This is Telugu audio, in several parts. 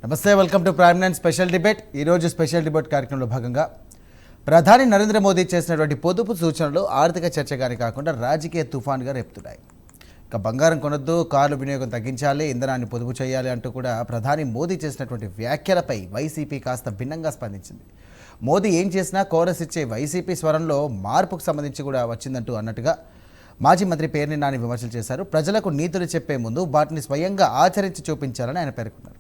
నమస్తే, welcome to prime nine special debate. ఈరోజు స్పెషల్ డిబేట్ కార్యక్రమంలో భాగంగా ప్రధాని నరేంద్ర మోదీ చేసినటువంటి పొదుపు సూచనలు ఆర్థిక చర్చగానే కాకుండా రాజకీయ తుఫాన్గా రేపుతున్నాయి. ఇక బంగారం కొనొద్దు, కార్లు వినియోగం తగ్గించాలి, ఇంధనాన్ని పొదుపు చేయాలి అంటూ కూడా ప్రధాని మోదీ చేసినటువంటి వ్యాఖ్యలపై వైసీపీ కాస్త భిన్నంగా స్పందించింది. మోదీ ఏం చేసినా కోరస్ ఇచ్చే వైసీపీ స్వరంలో మార్పుకు సంబంధించి కూడా వచ్చిందంటూ అన్నట్టుగా మాజీ మంత్రి పేర్ని నాని విమర్శలు చేశారు. ప్రజలకు నీతులు చెప్పే ముందు వాటిని స్వయంగా ఆచరించి చూపించాలని ఆయన పేర్కొన్నారు.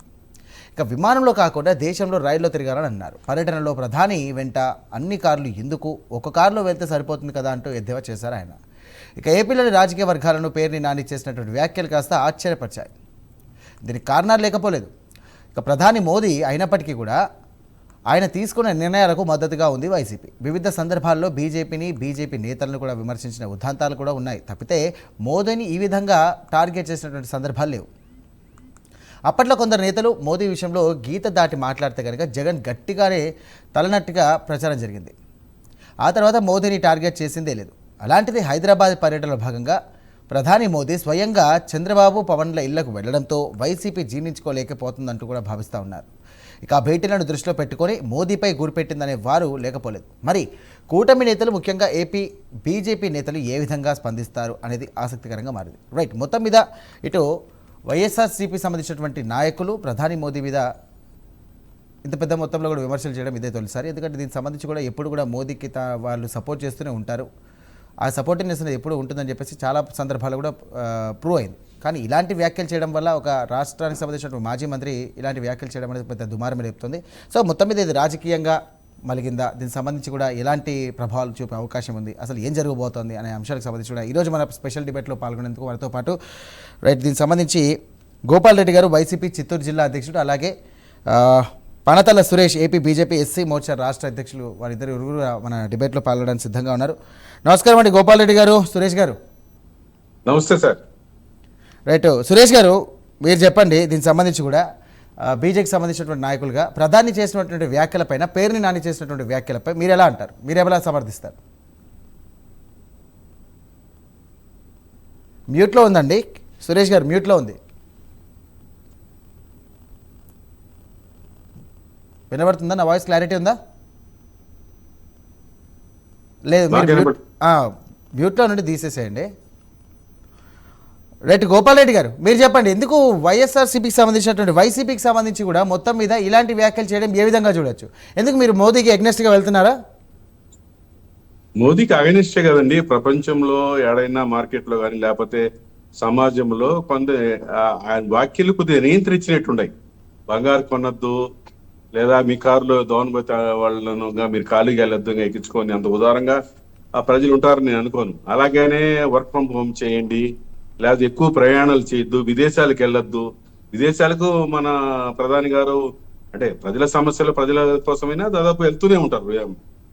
ఇక విమానంలో కాకుండా దేశంలో రైల్లో తిరగాలని అన్నారు. పర్యటనలో ప్రధాని వెంట అన్ని కార్లు ఎందుకు, ఒక కారులో వెళ్తే సరిపోతుంది కదా అంటూ ఎద్దేవా చేశారు ఆయన. ఇక ఏపీలోని రాజకీయ వర్గాలను పేర్ని నాని చేసినటువంటి వ్యాఖ్యలు కాస్త ఆశ్చర్యపరిచాయి. దీనికి కారణాలు లేకపోలేదు. ఇక ప్రధాని మోదీ అయినప్పటికీ కూడా ఆయన తీసుకున్న నిర్ణయాలకు మద్దతుగా ఉంది వైసీపీ. వివిధ సందర్భాల్లో బీజేపీ నేతలను కూడా విమర్శించిన ఉదంతాలు కూడా ఉన్నాయి. తప్పితే మోదీని ఈ విధంగా టార్గెట్ చేసినటువంటి సందర్భాలు లేవు. అప్పట్లో కొందరు నేతలు మోదీ విషయంలో గీత దాటి మాట్లాడితే కనుక జగన్ గట్టిగానే తలనట్టుగా ప్రచారం జరిగింది. ఆ తర్వాత మోదీని టార్గెట్ చేసిందే లేదు. అలాంటిది హైదరాబాద్ పర్యటనలో భాగంగా ప్రధాని మోదీ స్వయంగా చంద్రబాబు, పవన్ల ఇళ్లకు వెళ్లడంతో వైసీపీ జీర్ణించుకోలేకపోతుందంటూ కూడా భావిస్తూ ఉన్నారు. ఇక ఆ భేటీలను దృష్టిలో పెట్టుకొని మోదీపై గురిపెట్టిందనే వారు లేకపోలేదు. మరి కూటమి నేతలు, ముఖ్యంగా ఏపీ బీజేపీ నేతలు ఏ విధంగా స్పందిస్తారు అనేది ఆసక్తికరంగా మారింది. రైట్, మొత్తం మీద ఇటు వైఎస్ఆర్సీపీ సంబంధించినటువంటి నాయకులు ప్రధాని మోదీ మీద ఇంత పెద్ద మొత్తంలో కూడా విమర్శలు చేయడం ఇదే తొలిసారి. ఎందుకంటే దీనికి సంబంధించి కూడా ఎప్పుడు కూడా మోదీకి వాళ్ళు సపోర్ట్ చేస్తూనే ఉంటారు. ఆ సపోర్టివ్నెస్ అనేది ఎప్పుడు ఉంటుందని చెప్పేసి చాలా సందర్భాలు కూడా ప్రూవ్ అయింది. కానీ ఇలాంటి వ్యాఖ్యలు చేయడం వల్ల ఒక రాష్ట్రానికి సంబంధించినటువంటి మాజీ మంత్రి ఇలాంటి వ్యాఖ్యలు చేయడం అనేది పెద్ద దుమారం రేపుతుంది. సో మొత్తం మీద ఇది రాజకీయంగా మలిగిందా, దీనికి సంబంధించి కూడా ఎలాంటి ప్రభావాలు చూపే అవకాశం ఉంది, అసలు ఏం జరగబోతోంది అనే అంశాలకు సంబంధించి కూడా ఈరోజు మన స్పెషల్ డిబేట్లో పాల్గొనేందుకు వారితో పాటు రైట్ దీనికి సంబంధించి గోపాల్ రెడ్డి గారు, వైసీపీ చిత్తూరు జిల్లా అధ్యక్షుడు, అలాగే Panathala Suresh, AP BJP SC Morcha రాష్ట్ర అధ్యక్షులు, వారిద్దరు ఇరువురు మన డిబేట్లో పాల్గొనడానికి సిద్ధంగా ఉన్నారు. నమస్కారం అండి గోపాల్ రెడ్డి గారు, సురేష్ గారు. నమస్తే సార్. రైట్, సురేష్ గారు మీరు చెప్పండి, దీనికి సంబంధించి కూడా బీజేపీకి సంబంధించినటువంటి నాయకులుగా ప్రధాని చేసినటువంటి వ్యాఖ్యలపైన, పేర్ని నాని చేసినటువంటి వ్యాఖ్యలపై మీరు ఎలా అంటారు, మీరు ఎలా సమర్థిస్తారు? మ్యూట్లో ఉందండి సురేష్ గారు, మ్యూట్లో ఉంది. వినబడుతుందా? నా వాయిస్ క్లారిటీ ఉందా? లేదు, మీరు మ్యూట్లో నుండి తీసేసేయండి. రైట్, గోపాల్ రెడ్డి గారు మీరు చెప్పండి, ఎందుకు వైఎస్ఆర్సీపీకి సంబంధించినటువంటి వైసీపీకి సంబంధించి కూడా మొత్తం మీద ఇలాంటి వ్యాఖ్యలు చేయడం ఏ విధంగా చూడొచ్చు? ఎందుకు మీరు మోదీకి అగెనిస్ట్గా వెళ్తున్నారా? మోదీకి అగెనిస్టే కదండి. ప్రపంచంలో ఏడైనా మార్కెట్లో కానీ లేకపోతే సమాజంలో కొంత ఆయన వ్యాఖ్యలు కొద్దిగా నియంత్రించినట్టున్నాయి. బంగారు కొనొద్దు, లేదా మీ కారులో దోనబోతే వాళ్ళను మీరు ఖాళీగా వెళ్ళొద్దు ఎక్కించుకొని అంత ఉదారంగా ఆ ప్రజలు ఉంటారని నేను అనుకోను. అలాగనే వర్క్ ఫ్రమ్ హోమ్ చేయండి, లేదా ఎక్కువ ప్రయాణాలు చేయొద్దు, విదేశాలకు వెళ్ళొద్దు. విదేశాలకు మన ప్రధాని గారు అంటే ప్రజల సమస్యలు ప్రజల కోసమైనా దాదాపు వెళ్తూనే ఉంటారు,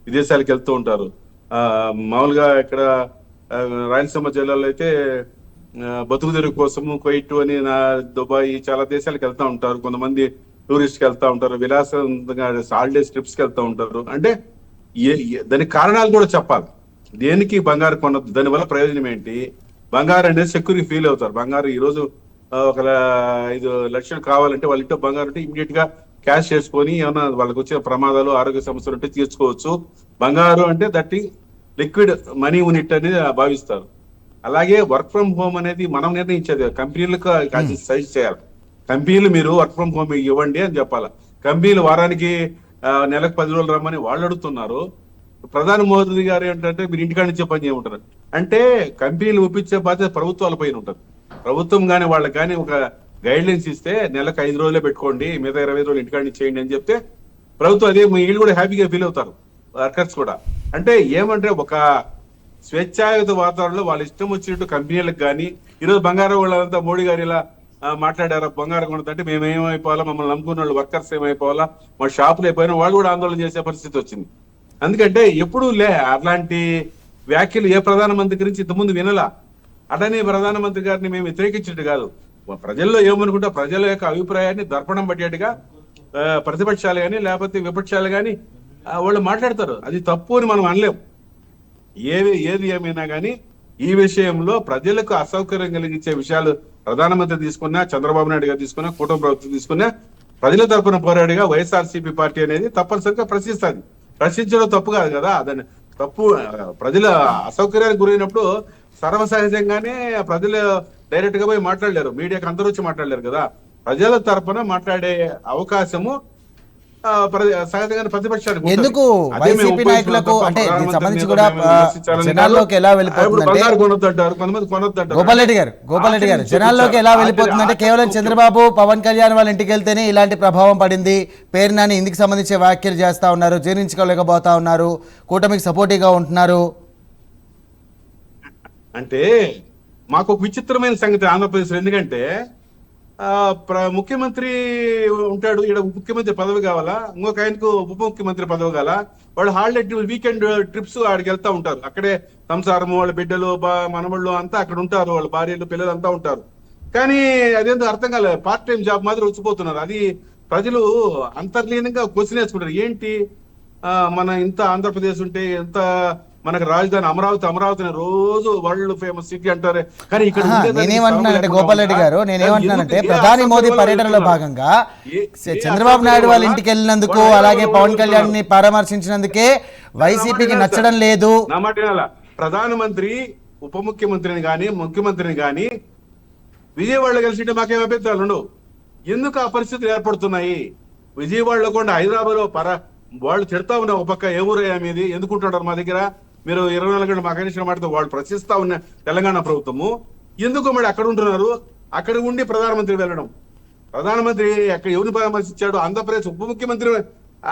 విదేశాలకు వెళ్తూ ఉంటారు. మామూలుగా ఇక్కడ రాయలసీమ జిల్లాలో అయితే బతుకు తెరుగు కోసము కువైట్ అని, దుబాయ్, చాలా దేశాలకు వెళ్తూ ఉంటారు. కొంతమంది టూరిస్ట్కి వెళ్తా ఉంటారు, విలాసంగా హాలిడేస్ ట్రిప్స్కి వెళ్తూ ఉంటారు. అంటే దానికి కారణాలు కూడా చెప్పాలి. దేనికి బంగారు కొనద్దు, దానివల్ల ప్రయోజనం ఏంటి? బంగారు అనేది సెక్యూరిటీ ఫీల్ అవుతారు. బంగారు ఈ రోజు ఒక 5 లక్షలు కావాలంటే వాళ్ళ ఇంట్లో బంగారు ఉంటే ఇమీడియట్ గా క్యాష్ చేసుకొని ఏమైనా వాళ్ళకి వచ్చే ప్రమాదాలు, ఆరోగ్య సమస్యలు ఉంటే తీర్చుకోవచ్చు. బంగారు అంటే దట్టి లిక్విడ్ మనీ యూనిట్ అనేది భావిస్తారు. అలాగే వర్క్ ఫ్రమ్ హోమ్ అనేది మనం నిర్ణయించేది, కంపెనీలకు సజెస్ట్ చేయాలి. కంపెనీలు మీరు వర్క్ ఫ్రమ్ హోమ్ ఇవ్వండి అని చెప్పాలి. కంపెనీలు వారానికి నెలకు 10 రోజులు రమ్మని వాళ్ళు అడుగుతున్నారు. ప్రధాని మోదీ గారు ఏంటంటే మీరు ఇంటికాడ నుంచే పని చేయమంటారు. అంటే కంపెనీలు ఒప్పించే బాధ్యత ప్రభుత్వాల పైన ఉంటుంది. ప్రభుత్వం కానీ వాళ్ళకి కానీ ఒక గైడ్ లైన్స్ ఇస్తే నెలకు 5 రోజులే పెట్టుకోండి, మిగతా 20 రోజులు ఇంటికాడ నుంచి చేయండి అని చెప్తే ప్రభుత్వం అదే వీళ్ళు కూడా హ్యాపీగా ఫీల్ అవుతారు, వర్కర్స్ కూడా. అంటే ఏమంటే ఒక స్వేచ్ఛాయుత వాతావరణంలో వాళ్ళ ఇష్టం వచ్చినట్టు కంపెనీలకు కానీ, ఈరోజు బంగారం వాళ్ళంతా మోడీ గారు ఇలా మాట్లాడారా, బంగారం కొనదంటే మేము ఏమైపోవాలా, మమ్మల్ని నమ్ముకున్న వాళ్ళు వర్కర్స్ ఏమైపోవాలా, మా షాపులు అయిపోయినా వాళ్ళు కూడా ఆందోళన చేసే పరిస్థితి వచ్చింది. ఎందుకంటే ఎప్పుడు అట్లాంటి వ్యాఖ్యలు ఏ ప్రధానమంత్రి గురించి ఇంతకుముందు వినలా. అటనే ప్రధానమంత్రి గారిని మేము వ్యతిరేకించినట్టు కాదు, ప్రజల్లో ఏమనుకుంటా ప్రజల యొక్క అభిప్రాయాన్ని దర్పణం పట్టేట్టుగా ప్రతిపక్షాలు కానీ లేకపోతే విపక్షాలు కానీ వాళ్ళు మాట్లాడతారు. అది తప్పు అని మనం అనలేము. ఏది ఏమైనా కానీ ఈ విషయంలో ప్రజలకు అసౌకర్యం కలిగించే విషయాలు ప్రధానమంత్రి తీసుకున్నా, చంద్రబాబు నాయుడు గారు తీసుకున్నా, కూటమి ప్రభుత్వం తీసుకున్నా ప్రజల తరపున పోరాడిగా వైఎస్ఆర్సీపీ పార్టీ అనేది తప్పనిసరిగా ప్రశ్నిస్తుంది. ప్రశ్నించడం తప్పు కాదు కదా, దాన్ని తప్పు ప్రజల అసౌకర్యానికి గురైనప్పుడు సర్వసహజంగానే ప్రజలు డైరెక్ట్ గా పోయి మాట్లాడలేరు, మీడియాకి అందరూ వచ్చి మాట్లాడలేరు కదా. ప్రజల తరపున మాట్లాడే అవకాశము సహజంగానే ప్రతిపక్షానికి ఉంటుంది. ఎందుకు అదే మేము వైసీపీ నాయకులకు అంటే దీనికి సంబంధించి కూడా జనాల్లోకి ఎలా వెళ్ళిపోతుందంటే బంగారు కొనొద్దంటారు, కొంతమంది కొనొద్దంటారు. గోపాల్ రెడ్డి గారు జనాల్లోకి ఎలా వెళ్ళిపోతుందంటే కేవలం చంద్రబాబు పవన్ కళ్యాణ్ వాళ్ళ ఇంటికి వెళ్తేనే ఇలాంటి ప్రభావం పడింది, పేరు నాని ఇందుకు సంబంధించి వ్యాఖ్యలు చేస్తా ఉన్నారు, జీర్ణించుకోలేకపోతా ఉన్నారు, కూటమికి సపోర్టివ్గా ఉంటున్నారు. అంటే మాకు ఒక విచిత్రమైన సంగతి ఆంధ్రప్రదేశ్, ఎందుకంటే ముఖ్యమంత్రి ఉంటాడు, ఇక్కడ ముఖ్యమంత్రి పదవి కావాలా, ఇంకొక ఆయనకు ఉప ముఖ్యమంత్రి పదవి కావాలా, వాళ్ళు హాలిడే వీకెండ్ ట్రిప్స్ ఆడికి వెళ్తా ఉంటారు. అక్కడే సంసారం, వాళ్ళ బిడ్డలు మనవాళ్ళు అంతా అక్కడ ఉంటారు, వాళ్ళ భార్యలు పిల్లలు అంతా ఉంటారు. కానీ అదేంటో అర్థం కాలేదు, పార్ట్ టైం జాబ్ మాదిరి వచ్చిపోతున్నారు. అది ప్రజలు అంతర్లీనంగా క్వశ్చన్ వేసుకుంటారు, ఏంటి మన ఇంత ఆంధ్రప్రదేశ్ ఉంటే ఎంత మనకు రాజధాని అమరావతిని రోజు వరల్డ్ ఫేమస్ సిటీ అంటారే, కానీ ఇక్కడ నేనేమంటున్నానంటే గోపాల్ రెడ్డి గారు, నేనేమంటున్నానంటే ప్రధాని మోదీ పర్యటనలో భాగంగా చంద్రబాబు నాయుడు వాళ్ళ ఇంటికి వెళ్ళినందుకు, అలాగే పవన్ కళ్యాణ్ ని పరామర్శించినందుకే వైసీపీకి నచ్చడం లేదు. నా మాట ప్రధానమంత్రి ఉప ముఖ్యమంత్రిని గాని ముఖ్యమంత్రిని గాని విజయవాడలో కలిసి మాకేం అభ్యంతరాలు ఉండవు. ఎందుకు ఆ పరిస్థితులు ఏర్పడుతున్నాయి? విజయవాడలో కూడా హైదరాబాద్ లో వాళ్ళు తిడతా ఉన్న ఒక పక్క ఏ ఊరయ్యా మీది, ఎందుకుంటున్నారు మా దగ్గర, మీరు 24 గంటలు మాకు కనీసం మాటతో వాళ్ళు ప్రశ్నిస్తా ఉన్న తెలంగాణ ప్రభుత్వము, ఎందుకు మరి అక్కడ ఉంటున్నారు? అక్కడ ఉండి ప్రధానమంత్రి వెళ్ళడం, ప్రధానమంత్రి అక్కడ ఎవరిని పరామర్శించాడు? ఆంధ్రప్రదేశ్ ఉప ముఖ్యమంత్రి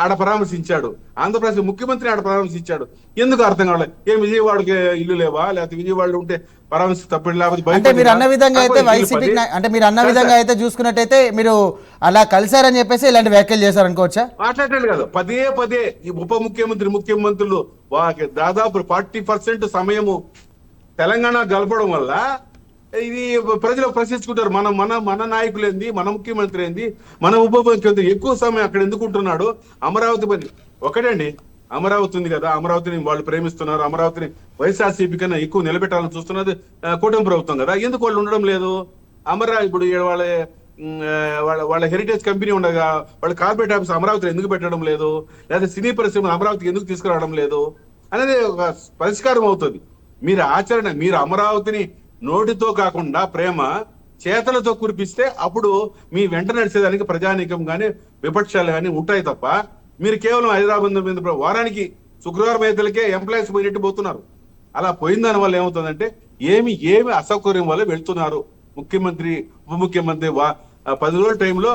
ఆడ పరామర్శించాడు, ఆంధ్రప్రదేశ్ ముఖ్యమంత్రి ఆడ పరామర్శించాడు. ఎందుకు అర్థం కావాలి? ఏం విజయవాడకి ఇల్లు లేవా, లేకపోతే విజయవాడలో ఉంటే పరామర్శి తప్పదు, లేకపోతే అంటే మీరు అన్న విధంగా అయితే వైసీపీ అంటే మీరు అన్న విధంగా అయితే చూసుకున్నట్టయితే మీరు అలా కలిసారని చెప్పేసి ఇలాంటి వ్యాఖ్యలు చేశారనుకోవచ్చా? మాట్లాడలేదు కదా, పదే ఈ ఉప ముఖ్యమంత్రులు దాదాపు 40% సమయము తెలంగాణ గలపడం వల్ల ఇది ప్రజలు ప్రశ్నించుకుంటారు, మన నాయకులు ఏంది, మన ముఖ్యమంత్రి ఏంది, మన ఉప ముఖ్యమంత్రి ఎక్కువ సమయం అక్కడ ఎందుకుంటున్నాడు? అమరావతి పని ఒకటండి, అమరావతి ఉంది కదా, అమరావతిని వాళ్ళు ప్రేమిస్తున్నారు, అమరావతిని వైఎస్ఆర్సీపీ కన్నా ఎక్కువ నిలబెట్టాలని చూస్తున్నది కూటమి ప్రభుత్వం కదా, ఎందుకు వాళ్ళు ఉండడం లేదు? ఇప్పుడు వాళ్ళ హెరిటేజ్ కంపెనీ ఉండగా వాళ్ళ కార్పొరేట్ ఆఫీస్ అమరావతిని ఎందుకు పెట్టడం లేదు, లేదా సినీ పరిశ్రమ అమరావతికి ఎందుకు తీసుకురావడం లేదు అనేది ఒక పరిష్కారం అవుతుంది. మీరు అమరావతిని నోటితో కాకుండా ప్రేమ చేతలతో కురిపిస్తే అప్పుడు మీ వెంట నడిచేదానికి ప్రజానీకం గాని విపక్షాలు గాని ఉంటాయి తప్ప, మీరు కేవలం హైదరాబాద్ మీద వారానికి శుక్రవారం అయితే ఎంప్లాయీస్ పోయినట్టు పోతున్నారు. అలా పోయిన దాని వల్ల ఏమవుతుందంటే ఏమి అసౌకర్యం వల్ల వెళ్తున్నారు. ముఖ్యమంత్రి ఉప ముఖ్యమంత్రి 10 రోజుల టైంలో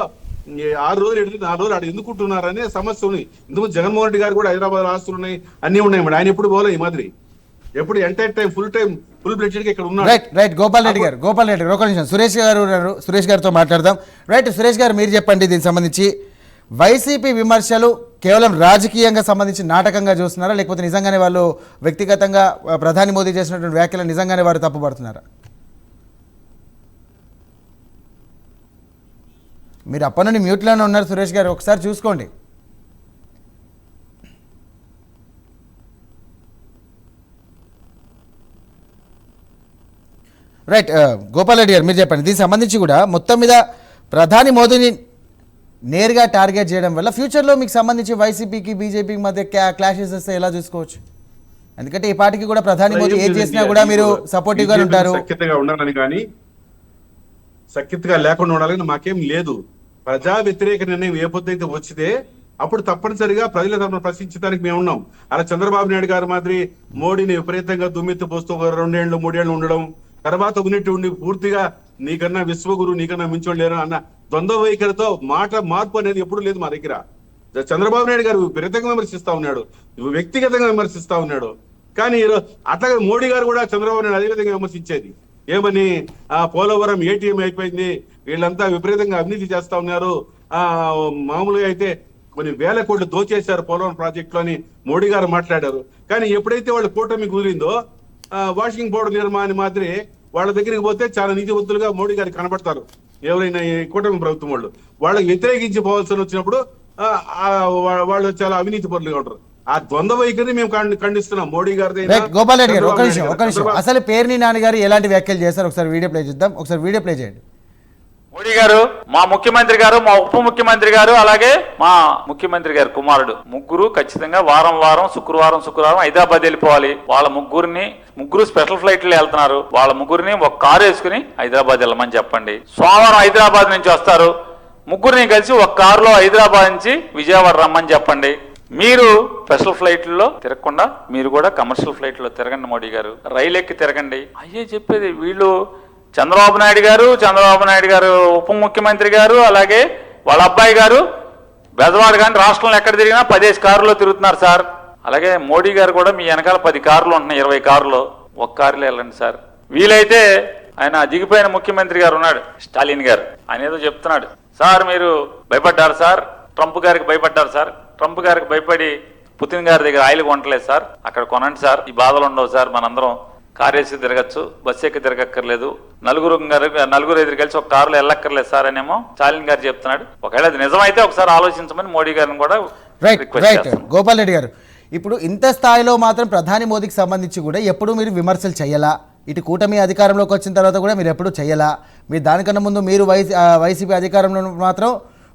6 రోజులు 4 రోజులు ఆడ ఎందుకుంటున్నారనే సమస్య ఉంది. ఇందుకు జగన్మోహన్ రెడ్డి గారు కూడా హైదరాబాద్ ఆస్తులు ఉన్నాయి, అన్ని ఉన్నాయి మరి, ఆయన ఎప్పుడు పోలే ఈ మాదిరి, ఎప్పుడు ఎంటైర్ టైం ఫుల్ బ్లెడ్జెడ్ గా ఇక్కడ ఉన్నారు. రైట్ గోపాల్ రెడ్డి గారు ఒక నిమిషం, సురేష్ గారు ఉన్నారు, సురేష్ గారితో మాట్లాడదాం. రైట్ సురేష్ గారు, మీరు చెప్పండి, దీనికి సంబంధించి వైసీపీ విమర్శలు కేవలం రాజకీయంగా సంబంధించి నాటకంగా చూస్తున్నారా, లేకపోతే నిజంగానే వాళ్ళు వ్యక్తిగతంగా ప్రధాని మోదీ చేసినటువంటి వ్యాఖ్యలు నిజంగానే వారు తప్పుపడుతున్నారా? మీరు అప్పటి నుండి మ్యూట్లోనే ఉన్నారు సురేష్ గారు, ఒకసారి చూసుకోండి. రైట్ గోపాల్ రెడ్డి గారు, మీరు చెప్పండి, దీనికి సంబంధించి కూడా మొత్తం మీద ప్రధాని మోదీని నేరుగా టార్గెట్ చేయడం వల్ల ఫ్యూచర్లో మీకు సంబంధించి వైసీపీకి బీజేపీకి మధ్య క్లాషెస్ వస్తే ఎలా చూసుకోవచ్చు? ఎందుకంటే ఈ పార్టీకి కూడా ప్రధాని మోదీ ఏది చేసినా కూడా మీరు సపోర్టివ్గా ఉంటారు. సఖ్యతగా ఉండాలని కానీ సఖ్యతగా లేకుండా ఉండాలని మాకేం లేదు. ప్రజా వ్యతిరేక నిర్ణయం ఏ పొద్దుైతే వచ్చితే అప్పుడు తప్పనిసరిగా ప్రజల తరఫున ప్రశ్నించడానికి మేము ఉన్నాం. అలా చంద్రబాబు నాయుడు గారి మాదిరి మోడీని విపరీతంగా దుమ్మెత్తి పోస్తూ 2 ఏళ్ళు 3 ఏళ్ళు ఉండడం, తర్వాత ఉండి పూర్తిగా నీకన్నా విశ్వగురు నీకన్నా మించోడు లేరు అన్న ద్వంద్వ వైఖరితో మార్పు అనేది ఎప్పుడు లేదు మా దగ్గర. చంద్రబాబు నాయుడు గారు విపరీతంగా విమర్శిస్తా ఉన్నాడు, వ్యక్తిగతంగా విమర్శిస్తా ఉన్నాడు. కానీ అట్లాగే మోడీ గారు కూడా చంద్రబాబు నాయుడు అదేవిధంగా విమర్శించేది. ఏమని, పోలవరం ఏటీఎం అయిపోయింది, వీళ్ళంతా విపరీతంగా అవినీతి చేస్తా ఉన్నారు, మామూలుగా అయితే కొన్ని 1000 కోట్లు దోచేశారు పోలవరం ప్రాజెక్ట్ లో అని మోడీ గారు మాట్లాడారు. కానీ ఎప్పుడైతే వాళ్ళు కూటమి కుదిరిందో వాషింగ్ పౌడర్ నిర్మాణి మాదిరి వాళ్ళ దగ్గరికి పోతే చాలా నీతివంతులుగా మోడీ గారికి కనబడతారు. ఎవరైనా ఈ కూటమి ప్రభుత్వం వాళ్ళకి వ్యతిరేకించి పోవాల్సి వచ్చినప్పుడు వాళ్ళు చాలా అవినీతి పరులుగా ఉంటారు. ఆ ద్వంద్వ వైఖరిని మేము ఖండిస్తున్నాం మోడీ గారి. గోపాల్ రెడ్డి గారు, ఒక నిమిషం, అసలు పేర్ని నాని గారు ఎలాంటి వ్యాఖ్యలు చేశారు ఒకసారి వీడియో ప్లే చేద్దాం, ఒకసారి వీడియో ప్లే చేయండి. మోడీ గారు, మా ముఖ్యమంత్రి గారు, మా ఉప ముఖ్యమంత్రి గారు, అలాగే మా ముఖ్యమంత్రి గారు కుమారుడు ముగ్గురు ఖచ్చితంగా వారం శుక్రవారం హైదరాబాద్ వెళ్ళిపోవాలి. వాళ్ళ ముగ్గురు స్పెషల్ ఫ్లైట్లు వెళ్తున్నారు. వాళ్ళ ముగ్గురిని ఒక కారు వేసుకుని హైదరాబాద్ వెళ్ళమని చెప్పండి. సోమవారం హైదరాబాద్ నుంచి వస్తారు. ముగ్గురిని కలిసి ఒక కారులో హైదరాబాద్ నుంచి విజయవాడ రమ్మని చెప్పండి. మీరు స్పెషల్ ఫ్లైట్లో తిరగకుండా మీరు కూడా కమర్షియల్ ఫ్లైట్లో తిరగండి. మోడీ గారు రైలు ఎక్కి తిరగండి. అయ్యే చెప్పేది. వీళ్ళు చంద్రబాబు నాయుడు గారు ఉప ముఖ్యమంత్రి గారు, అలాగే వాళ్ళ అబ్బాయి గారు బెజవాడ కానీ రాష్ట్రంలో ఎక్కడ తిరిగినా 10 కారులో తిరుగుతున్నారు సార్. అలాగే మోడీ గారు కూడా మీ వెనకాల 10 కార్లు ఉంటున్నాయి, 20 కార్లు. ఒక కారులో వెళ్ళండి సార్. వీలైతే ఆయన దిగిపోయిన ముఖ్యమంత్రి గారు ఉన్నాడు, స్టాలిన్ గారు. ఆయన ఏదో చెప్తున్నాడు, సార్ మీరు భయపడ్డారు సార్, ట్రంప్ గారికి భయపడ్డారు సార్, ట్రంప్ గారికి భయపడి పుతిన్ గారి దగ్గర ఆయిల్ కొనట్లేదు సార్, అక్కడ కొనండి సార్, ఈ బాధలు ఉండవు సార్, మనందరం కారేసి తిరగచ్చు, బస్సు ఎక్కి తిరగక్కర్లేదు, నలుగురు ఎదురు కలిసి ఒక కారులో వెళ్ళక్కర్లేదు సార్ అనేమో స్టాలిన్ గారు చెప్తున్నాడు. ఒకవేళ అది నిజమైతే ఒకసారి ఆలోచించమని మోడీ గారిని కూడా రైట్ గోపాల్ రెడ్డి గారు, ఇప్పుడు ఇంత స్థాయిలో మాత్రం ప్రధాని మోదీకి సంబంధించి కూడా ఎప్పుడు మీరు విమర్శలు చేయాలా? ఇటు కూటమి అధికారంలోకి వచ్చిన తర్వాత కూడా మీరు ఎప్పుడు చేయాలా? మీరు దానికన్నా ముందు మీరు వైసీపీ అధికారంలో మాత్రం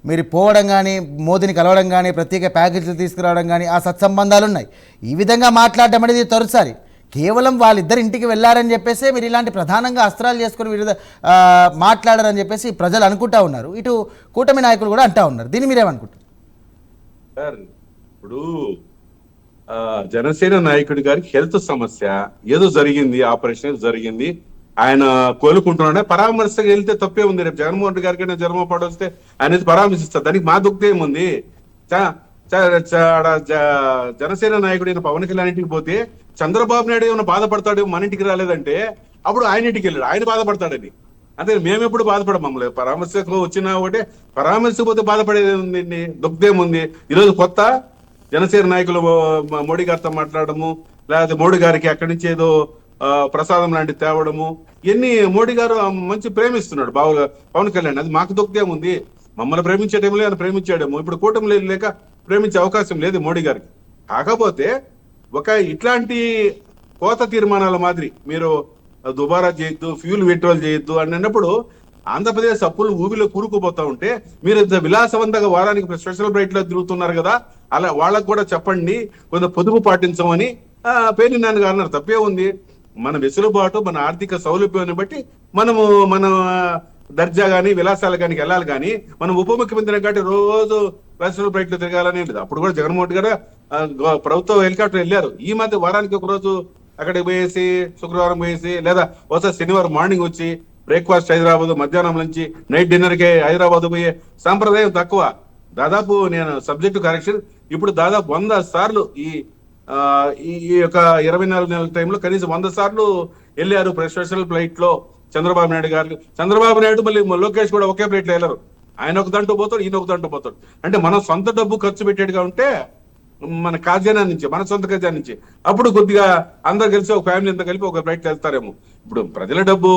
మీరు పోవడం కానీ, మోదీని కలవడం కానీ, ప్రత్యేక ప్యాకేజీలు తీసుకురావడం కానీ, ఆ సత్సంబంధాలు ఉన్నాయి. ఈ విధంగా మాట్లాడడం అనేది తొలిసారి. కేవలం వాళ్ళిద్దరు ఇంటికి వెళ్ళారని చెప్పేసి మీరు ఇలాంటి ప్రధానంగా అస్త్రాలు చేసుకుని మీరు మాట్లాడారని చెప్పేసి ప్రజలు అనుకుంటా ఉన్నారు. ఇటు కూటమి నాయకులు కూడా అంటా ఉన్నారు. దీన్ని మీరేమనుకుంటారు? సార్, ఇప్పుడు జనసేన నాయకుడి గారికి హెల్త్ సమస్య ఏదో జరిగింది, ఆపరేషన్ ఏదో జరిగింది, ఆయన కోలుకుంటున్నాడే, పరామర్శకు వెళ్తే తప్పే ఉంది. రేపు జగన్మోహన్ రెడ్డి గారికి జన్మ పడొస్తే ఆయన పరామర్శిస్తారు, దానికి మా దుఃఖం ఏముంది? జనసేన నాయకుడైన పవన్ కళ్యాణ్ ఇంటికి పోతే చంద్రబాబు నాయుడు ఏమైనా బాధపడతాడు, మన ఇంటికి రాలేదంటే అప్పుడు ఆయన ఇంటికి వెళ్ళాడు, ఆయన బాధపడతాడని. అంటే మేమెప్పుడు బాధపడం, మమ్మల్ని పరామర్శకు వచ్చినా ఒకటే, పరామర్శకు పోతే బాధపడేది ఉంది, దుఃఖదేముంది? ఈరోజు కొత్త జనసేన నాయకులు మోడీ గారితో మాట్లాడము, లేకపోతే మోడీ గారికి అక్కడి నుంచి ఏదో ప్రసాదం లాంటి తేవడము, ఇవన్నీ మోడీ గారు మంచి ప్రేమిస్తున్నాడు పవన్ కళ్యాణ్. అది మాకు దుఃఖదేముంది? మమ్మల్ని ప్రేమించే టైంలో ఆయన ప్రేమించాడేమో, ఇప్పుడు కూటమి లేక ప్రేమించే అవకాశం లేదు మోడీ గారికి. కాకపోతే ఇట్లాంటి కోత తీర్మానాల మాదిరి మీరు దుబారా చేయొద్దు, ఫ్యూల్ విత్డ్రాల్ చేయొద్దు అని అన్నప్పుడు ఆంధ్రప్రదేశ్ అప్పులు ఊబిలో కూరుకుపోతా ఉంటే మీరు విలాసవంతంగా వారానికి స్పెషల్ ఫ్లైట్ లో తిరుగుతున్నారు కదా, అలా వాళ్ళకు కూడా చెప్పండి, కొంత పొదుపు పాటించమని పేర్ని నాన్న గారు అన్నారు. తప్పే ఉంది? మన వెసులుబాటు, మన ఆర్థిక సౌలభ్యాన్ని బట్టి మన దర్జా కానీ విలాసాలు కానీ వెళ్ళాలి. కానీ మనం ఉప ముఖ్యమంత్రి కాబట్టి రోజు స్పెషల్ ఫ్లైట్ లో తిరగాలని లేదు. అప్పుడు కూడా జగన్మోహన్ రెడ్డి గారు ప్రభుత్వ హెలికాప్టర్ వెళ్ళారు. ఈ మధ్య వారానికి ఒక రోజు అక్కడికి పోయేసి, శుక్రవారం పోయేసి, లేదా ఒకసారి శనివారం మార్నింగ్ వచ్చి బ్రేక్ఫాస్ట్ హైదరాబాద్, మధ్యాహ్నం నుంచి నైట్ డిన్నర్ కి హైదరాబాద్ పోయే సాంప్రదాయం తక్కువ. దాదాపు నేను సబ్జెక్టు కరెక్షన్ ఇప్పుడు దాదాపు 100 సార్లు ఈ యొక్క 24 నెలల టైంలో కనీసం 100 సార్లు వెళ్ళారు స్పెషల్ ఫ్లైట్ లో చంద్రబాబు నాయుడు గారు. చంద్రబాబు నాయుడు మళ్ళీ లోకేష్ కూడా ఒకే ఫ్లైట్ లో వెళ్ళారు. ఆయన ఒక దాంట్లో పోతాడు, ఈయన ఒక దాంట్లో పోతాడు. అంటే మన సొంత డబ్బు ఖర్చు పెట్టేట్టుగా ఉంటే మన ఖజానా నుంచి, మన సొంత ఖజానా నుంచి, అప్పుడు కొద్దిగా అందరు కలిసి ఒక ఫ్యామిలీ అంతా కలిపి ఒక ఫ్లైట్ వెళ్తారేమో. ఇప్పుడు ప్రజల డబ్బు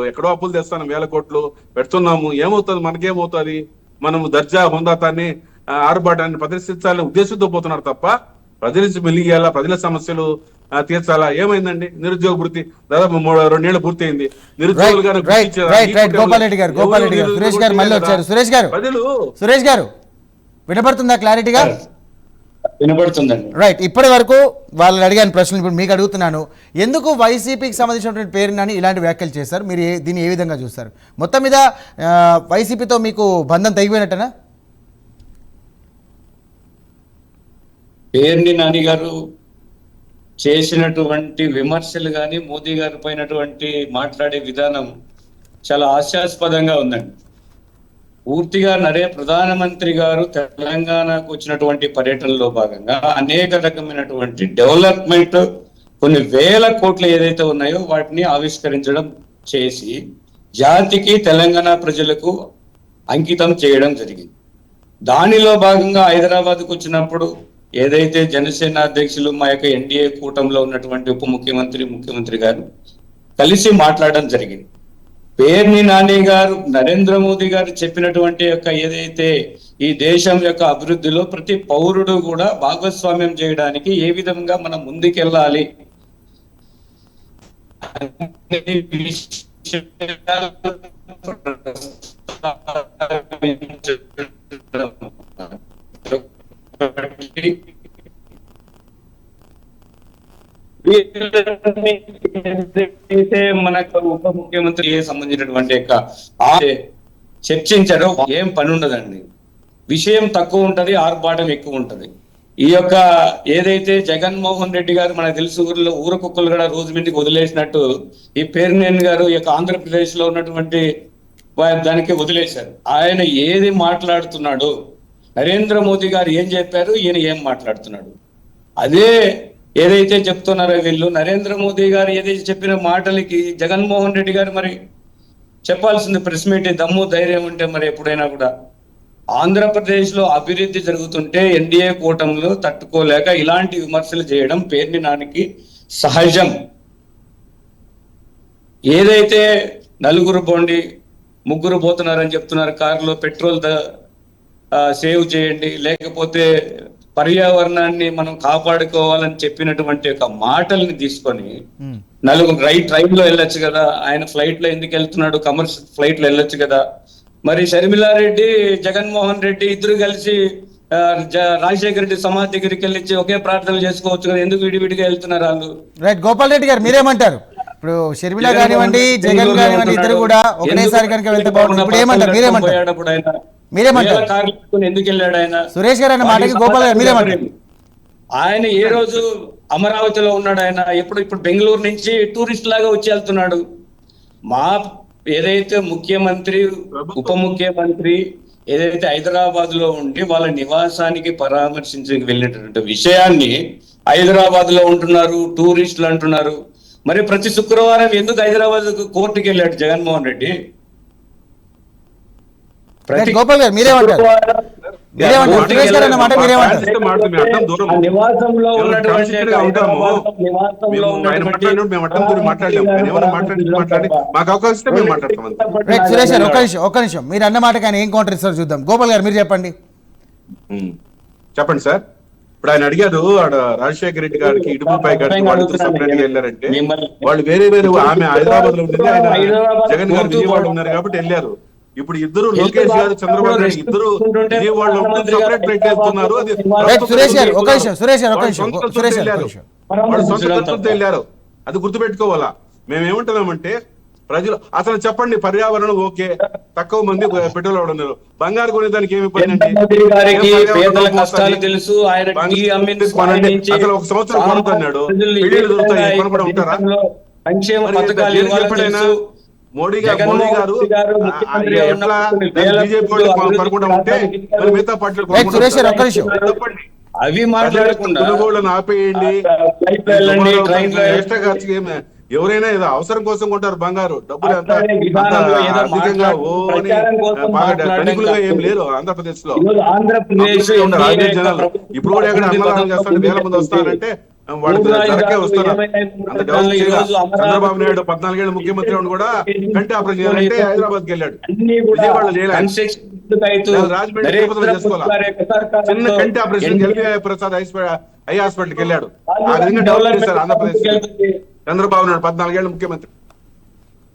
ఎక్కడో అప్పులు తెస్తాను, 1000 కోట్లు పెడుతున్నాము, ఏమవుతుంది? మనకేమవుతుంది? మనము దర్జా హుందాతాన్ని, ఆర్భాటాన్ని ప్రదర్శించాలని ఉద్దేశంతో పోతున్నారు తప్ప ప్రజల నుంచి మెలిగేయాలా, ప్రజల సమస్యలు తీర్చాలా? ఏమైందండి? నిరుద్యోగ వృత్తి దాదాపు 2 ఏళ్ళు పూర్తయింది. నిరుద్యోగులు గోపాల్ రెడ్డి గారు సురేష్ గారు మళ్ళీ వచ్చారు. సురేష్ గారు వినపడుతుందా క్లారిటీగా? వినపడుతుందండి. రైట్, ఇప్పటి వరకు వాళ్ళని అడిగాను ప్రశ్నలు, ఇప్పుడు మీకు అడుగుతున్నాను. ఎందుకు వైసీపీకి సంబంధించినటువంటి పేరునని ఇలాంటి వ్యాఖ్యలు చేశారు? మీరు దీన్ని ఏ విధంగా చూస్తారు? మొత్తం మీద వైసీపీతో మీకు బంధం తెగిపోయినట్టనా? పేర్ని నాని గారు చేసినటువంటి విమర్శలు కానీ, మోదీ గారి పైనటువంటి మాట్లాడే విధానం చాలా హాస్యాస్పదంగా ఉందండి. పూర్తిగా ప్రధానమంత్రి గారు తెలంగాణకు వచ్చినటువంటి పర్యటనలో భాగంగా అనేక రకమైనటువంటి డెవలప్మెంట్, కొన్ని వేల కోట్లు ఏదైతే ఉన్నాయో వాటిని ఆవిష్కరించడం చేసి జాతికి, తెలంగాణ ప్రజలకు అంకితం చేయడం జరిగింది. దానిలో భాగంగా హైదరాబాద్కు వచ్చినప్పుడు ఏదైతే జనసేన అధ్యక్షులు, మా యొక్క ఎన్డీఏ కూటమిలో ఉన్నటువంటి ఉప ముఖ్యమంత్రి, ముఖ్యమంత్రి గారు కలిసి మాట్లాడడం జరిగింది. పేర్ని నాని గారు, నరేంద్ర మోదీ గారు చెప్పినటువంటి ఏదైతే ఈ దేశం యొక్క అభివృద్ధిలో ప్రతి పౌరుడు కూడా భాగస్వామ్యం చేయడానికి ఏ విధంగా మనం ముందుకెళ్ళాలి మనకు ఉప ముఖ్యమంత్రి సంబంధించినటువంటి చర్చించడం ఏం పని ఉండదండి. విషయం తక్కువ ఉంటది, ఆర్భాటం ఎక్కువ ఉంటది. ఈ యొక్క ఏదైతే జగన్మోహన్ రెడ్డి గారు మనకు తెలుసు ఊర కుక్కలు కూడా రోజు మీదకి వదిలేసినట్టు ఈ పేర్నేని గారు ఈ యొక్క ఆంధ్రప్రదేశ్ లో ఉన్నటువంటి దానికి వదిలేశారు. ఆయన ఏది మాట్లాడుతున్నాడు, నరేంద్ర మోదీ గారు ఏం చెప్పారు, ఈయన ఏం మాట్లాడుతున్నాడు, అదే ఏదైతే చెప్తున్నారో వీళ్ళు. నరేంద్ర మోదీ గారు ఏదైతే చెప్పిన మాటలకి జగన్మోహన్ రెడ్డి గారు మరి చెప్పాల్సింది ప్రెస్ మీట్. దమ్ము ధైర్యం ఉంటే మరి ఎప్పుడైనా కూడా ఆంధ్రప్రదేశ్ లో అభివృద్ధి జరుగుతుంటే ఎన్డీఏ కూటమిలో తట్టుకోలేక ఇలాంటి విమర్శలు చేయడం పేర్ని నానికి సహజం. ఏదైతే నలుగురు పోండి ముగ్గురు పోతున్నారని చెప్తున్నారు, కారులో పెట్రోల్ సేవ్ చేయండి, లేకపోతే పర్యావరణాన్ని మనం కాపాడుకోవాలని చెప్పినటువంటి ఒక మాటల్ని తీసుకొని నలుగురు ట్రైన్ లో వెళ్ళొచ్చు కదా, ఆయన ఫ్లైట్ లో ఎందుకు వెళ్తున్నాడు, కమర్షియల్ ఫ్లైట్ లో వెళ్ళొచ్చు కదా. మరి షర్మిలారెడ్డి జగన్మోహన్ రెడ్డి ఇద్దరు కలిసి రాజశేఖర రెడ్డి సమాధి దగ్గరికి వెళ్ళి ఒకే ప్రార్థనలు చేసుకోవచ్చు కదా, ఎందుకు విడివిడిగా వెళ్తున్నారు వాళ్ళు? రైట్, గోపాల్ రెడ్డి గారు మీరేమంటారు? ఇప్పుడు షర్మిల కానివ్వండి, జగన్ కానివ్వండి, ఇద్దరు కూడా ఒకటేసారి కనుక వెళ్తే బాగుంటుంది. ఇప్పుడు ఏమంటారు, మీరేమంటారు? ఎందుకు వెళ్ళాడు ఆయన? సురేష్ గారు అన్న మాటకి గోపాల్ గారు మీరేమంటారు? ఆయన ఏ రోజు అమరావతిలో ఉన్నాడు? ఆయన ఇప్పుడు బెంగళూరు నుంచి టూరిస్ట్ లాగా వచ్చి వెళ్తున్నాడు. మా ఏదైతే ముఖ్యమంత్రి ఉప ముఖ్యమంత్రి ఏదైతే హైదరాబాద్ లో ఉండి వాళ్ళ నివాసానికి పరామర్శించడానికి వెళ్ళినటువంటి విషయాన్ని హైదరాబాద్ లో ఉంటున్నారు, టూరిస్టులు అంటున్నారు. మరి ప్రతి శుక్రవారం ఎందుకు హైదరాబాద్ కోర్టుకి వెళ్ళాడు జగన్మోహన్ రెడ్డి? గోపాల్ గారు మీరేమంటారు? నివాసంలో ఉన్నటువంటి సురేష్ గారు ఒక్క నిమిషం మీరు అన్న మాట కానీ ఏం కౌంటర్ ఇస్తారు చూద్దాం. గోపాల్ గారు మీరు చెప్పండి. చెప్పండి సార్. ఇప్పుడు ఆయన అడిగారు రాజశేఖర రెడ్డి గారికి ఇడుపులపై గారికి వాళ్ళతో సపరేట్ గా వెళ్ళారంటే వాళ్ళు వేరే ఆమె హైదరాబాద్ లో ఉండేది, ఆయన జగన్ గారు విజయవాడ ఉన్నారు కాబట్టి వెళ్ళారు. ఇప్పుడు ఇద్దరు లోకేష్ గారు చంద్రబాబు నాయుడు ఇద్దరు విజయవాడలో సపరేట్ ఫ్లైట్ వెళ్తున్నారు. అది వాళ్ళు సొంత ఖర్చులతో వెళ్ళారు. అది గుర్తుపెట్టుకోవాలా. మేమేమంటున్నామంటే ప్రజలు అసలు చెప్పండి, పర్యావరణం ఓకే, తక్కువ మంది పెట్రోల్ అవడం, బంగారు కొనేదానికి ఏమి అసలు ఒక సంవత్సరం కొనుతున్నాడు, పెళ్లిళ్ళు దొరుకుతాయి, కొనకుండా ఉంటారా? మోడీ గారు ఎట్లా బీజేపీ వాళ్ళు కొనకుండా ఉంటే మరి మిగతా పార్టీలు అవి మాట్లాడకుండా కొనుగోళ్లను ఆపేయండి. ఎక్స్ట్రా ఖర్చుకి ఏమి ఎవరైనా ఏదో అవసరం కోసం కొంటారు బంగారు, డబ్బులు అంత అధికంగా ధనికులుగా ఏం లేరు ఆంధ్రప్రదేశ్ లో. జనాలు ఇప్పుడు కూడా ఎక్కడ అన్నదానం చేస్తాడు, వేల మంది వస్తారంటే వాళ్ళు జరకే వస్తున్నారు. అంత చంద్రబాబు నాయుడు 14 ఏళ్ళు ముఖ్యమంత్రి కూడా కంటి ఆపరేషన్ చేయాలంటే హైదరాబాద్ కి వెళ్ళాడు, విజయవాడలో చేయలేదు, రాజమండ్రి తిరుపతిలో చేసుకోవాలి. చిన్న కంటి ఆపరేషన్ ఎల్వి ప్రసాద్ ఐ హాస్పిటల్కి వెళ్ళాడు. ఆ విధంగా డెవలప్ చేశారు ఆంధ్రప్రదేశ్ చంద్రబాబు నాయుడు 14 ఏళ్ళు ముఖ్యమంత్రి.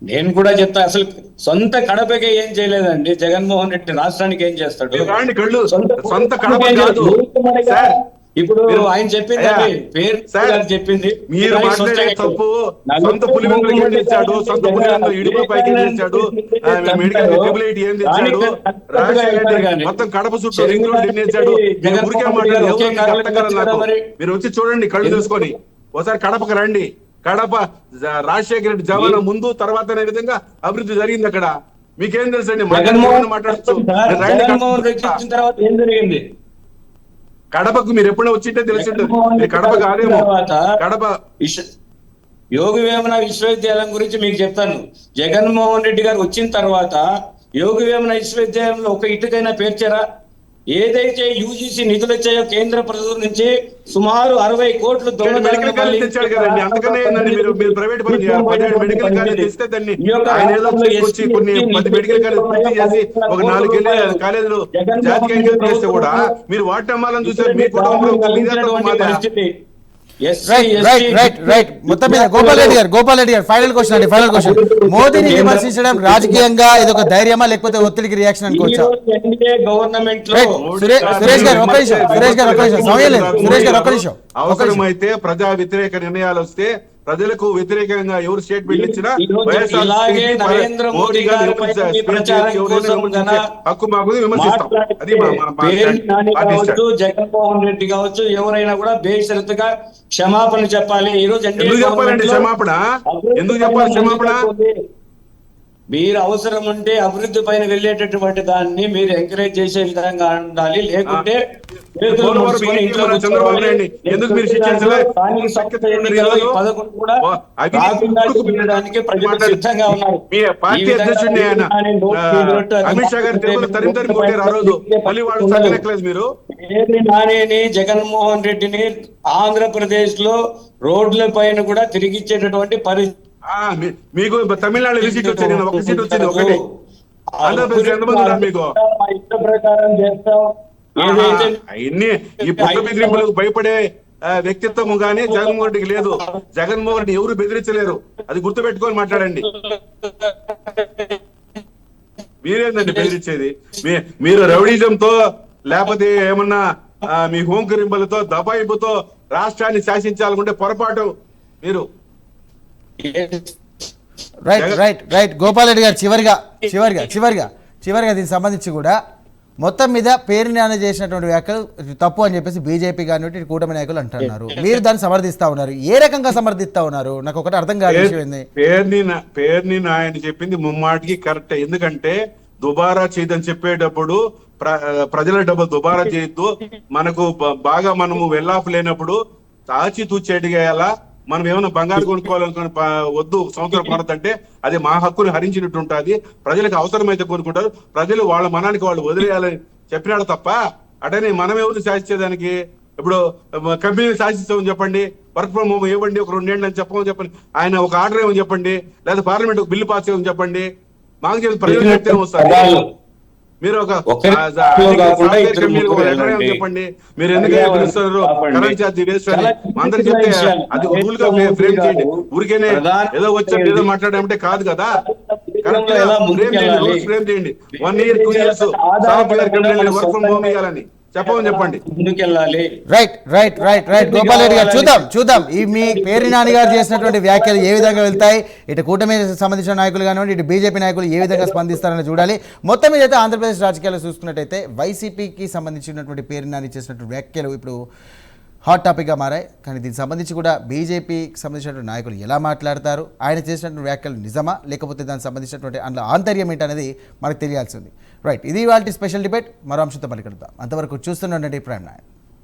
నేను కూడా చెప్తా, అసలు సొంత కడపకే ఏం చేయలేదండి జగన్మోహన్ రెడ్డి, రాష్ట్రానికి ఏం చేస్తాడు? సొంత కడప కాదు ఇప్పుడు ఆయన చెప్పింది చెప్పింది మీరు మాట్లాడే తప్పు. సొంత పులివెందులకు ఏం తెచ్చాడు, సొంత పులివెందు ఇడుపుల పైకి ఏం తెచ్చాడు, మెడికల్ ట్రిబులైట్ ఏం తెచ్చాడు, మొత్తం కడప చుట్టూ రింగ్ రోడ్ ఏం తెచ్చాడు? ఊరికే మాట్లాడారు. మీరు వచ్చి చూడండి కళ్ళు తెలుసుకొని, ఒకసారి కడపకి రండి. కడప రాజశేఖర రెడ్డి జవాన ముందు తర్వాత అనే విధంగా అభివృద్ధి జరిగింది అక్కడ. మీకేం తెలుసండి? మాట్లాడచ్చు. కడపకు మీరు ఎప్పుడో వచ్చింటే తెలిసి ఉంటుంది. కడప కాదేమో, కడప యోగి వేమన విశ్వవిద్యాలయం గురించి మీకు చెప్తాను. జగన్మోహన్ రెడ్డి గారు వచ్చిన తర్వాత యోగి వేమన విశ్వవిద్యాలయంలో ఒక ఇటుకైనా పేర్చారా? ఏదైతే యూజీసీ నిధులు వచ్చాయో కేంద్ర ప్రభుత్వం నుంచి సుమారు 60 కోట్లు మెడికల్ కాలేజ్ తెచ్చాడు కదండి. అందుకనే మీరు ప్రైవేట్ పని 17 మెడికల్ కాలేజ్ తెస్తే దాన్ని ఆయన ఏదో తీసుకొచ్చి కొన్ని 10 మెడికల్ కాలేజ్ పూర్తి చేసి ఒక 4 కాలేజీలు జాతీయ చేస్తే కూడా మీరు వాటి అమ్మాలని చూసారు. మీ కుటుంబంలో రైట్ మొత్తం మీద గోపాల్ రెడ్డి గారు ఫైనల్ క్వశ్చన్ మోదీని విమర్శించడం రాజకీయంగా ఇది ఒక ధైర్యమా లేకపోతే ఒత్తిడికి రియాక్షన్ అనుకోవచ్చా? గవర్నమెంట్ లో సురేష్ గారు ఒక్క నిమిషం సమయం లేదు. సురేష్ గారు ఒక్క నిమిషం. అవసరమైతే ప్రజా వ్యతిరేక నిర్ణయాలు వస్తే ప్రజలకు వ్యతిరేకంగా ఎవరు స్టేట్మెంట్ ఇచ్చినా ఇలాగే నరేంద్ర మోదీ గారి హక్కు మాకు విమర్శిస్తాం. అది కావచ్చు, జగన్మోహన్ రెడ్డి కావచ్చు, ఎవరైనా కూడా బేషరతుగా క్షమాపణ చెప్పాలి. ఈ రోజు ఎందుకు చెప్పాలండి క్షమాపణ? ఎందుకు చెప్పాలి క్షమాపణ? మీరు అవసరం ఉంటే అభివృద్ధి పైన వెళ్ళేటటువంటి దాన్ని మీరు ఎంకరేజ్ చేసే విధంగా ఉండాలి. లేకుంటే చంద్రబాబు నాయుడు ఎందుకు మీరు శిక్షించలేదు? మీ పార్టీ అధ్యక్షుడిని ఆయన అమిత్ షా గారు తిరుమల తరిమి కొట్టారు ఆ రోజు. మళ్ళీ వాళ్ళు తగ్గలేదు. మీరు నానేని జగన్మోహన్ రెడ్డిని ఆంధ్రప్రదేశ్ లో రోడ్ల పైన కూడా తిరిగిచ్చేటటువంటి పరిస్థితి. మీకు తమిళనాడు సీట్ వచ్చింది, ఒక సీట్ వచ్చింది ఒకటి. ఆంధ్రప్రదేశ్ ఎంతమంది ఉన్నారు మీకు? ఇష్ట ప్రకారం చేస్తాం. అవన్నీ ఈ పుట్ట బెదిరింపులకు భయపడే వ్యక్తిత్వం గానీ జగన్మోహన్ రెడ్డికి లేదు. జగన్మోహన్ రెడ్డి ఎవరు బెదిరించలేరు. అది గుర్తుపెట్టుకొని మాట్లాడండి. మీరేందండి బెదిరించేది? మీరు రౌడీజంతో లేకపోతే ఏమన్నా మీ హోంకరింపులతో దబాయింపుతో రాష్ట్రాన్ని శాసించాలనుకుంటే పొరపాటు మీరు. రైట్ గోపాల్ రెడ్డి గారు చివరిగా దీనికి సంబంధించి కూడా మొత్తం మీద పేరు నాని చేసినటువంటి వ్యాఖ్యలు తప్పు అని చెప్పేసి బీజేపీ కానివ్వండి కూటమి నాయకులు అంటున్నారు. మీరు దాన్ని సమర్థిస్తా ఉన్నారు. ఏ రకంగా సమర్థిస్తా ఉన్నారు? నాకు ఒకటి అర్థం కాదు. పేరుని నాయని చెప్పింది ముమ్మాటికి కరెక్ట్. ఎందుకంటే దుబారా చేయదని చెప్పేటప్పుడు ప్రజల డబ్బు దుబారా చేయొద్దు, మనకు బాగా మనము వెల్లాఫ్ లేనప్పుడు ఆచితూచి అడిగేయాలా, మనం ఏమైనా బంగారు కొనుక్కోవాలనుకుని వద్దు సంవత్సరం పడతంటే అది మా హక్కుని హరించినట్టు ఉంటుంది. ప్రజలకు అవసరమైతే కొనుక్కుంటారు. ప్రజలు వాళ్ళ మనానికి వాళ్ళు వదిలేయాలని చెప్పినాడు తప్ప అటనే మనం ఎవరిని శాసించేదానికి? ఇప్పుడు కంపెనీని శాసిస్తామని చెప్పండి, వర్క్ ఫ్రమ్ హోమ్ ఇవ్వండి, ఒక 2 ఏళ్ళు అని చెప్పండి. ఆయన ఒక ఆర్డర్ ఏమని చెప్పండి, లేదా పార్లమెంట్ ఒక బిల్లు పాస్ చేయమని చెప్పండి. మాకు చెప్పి ప్రజలు చెప్తే వస్తారు. మీరు ఒక చెప్పండి, మీరు ఎందుకు పిలుస్తున్నారు కరెంట్ ఛార్జీ వేస్ట్ అని అందరికి చెప్తే అది రూల్ గా ఫ్రేమ్ చేయండి. ఊరికేనే ఏదో వచ్చారు ఏదో మాట్లాడామంటే కాదు కదా. కరెక్ట్ ఫ్రేమ్ చేయండి. 1 year 2 years సాఫ్ట్వేర్ కంపెనీలు వర్క్ ఫ్రమ్ హోమ్ ఇవ్వాలని చెప్పమని చెప్పండి. రైట్ గోపాల్ రెడ్డి గారు చూద్దాం ఈ మీ పేరు నాని గారు చేసినటువంటి వ్యాఖ్యలు ఏ విధంగా వెళ్తాయి, ఇటు కూటమి సంబంధించిన నాయకులు కానివ్వండి, ఇటు బీజేపీ నాయకులు ఏ విధంగా స్పందిస్తారని చూడాలి. మొత్తం మీద అయితే ఆంధ్రప్రదేశ్ రాజకీయాలు చూసుకున్నట్టయితే వైసీపీకి సంబంధించినటువంటి పేరు నాని చేసినటువంటి వ్యాఖ్యలు ఇప్పుడు హాట్ టాపిక్గా మారాయి. కానీ దీనికి సంబంధించి కూడా బీజేపీకి సంబంధించినటువంటి నాయకులు ఎలా మాట్లాడతారు, ఆయన చేసినటువంటి వ్యాఖ్యలు నిజమా లేకపోతే దానికి సంబంధించినటువంటి అందులో ఆంతర్యం ఏంటనేది మనకు తెలియాల్సింది. రైట్, ఇది వాళ్ళ స్పెషల్ డిబేట్. మరో అంశంతో మళ్ళీ కలుద్దాం. అంతవరకు చూస్తూనే ఉండండి ప్రైమ్9.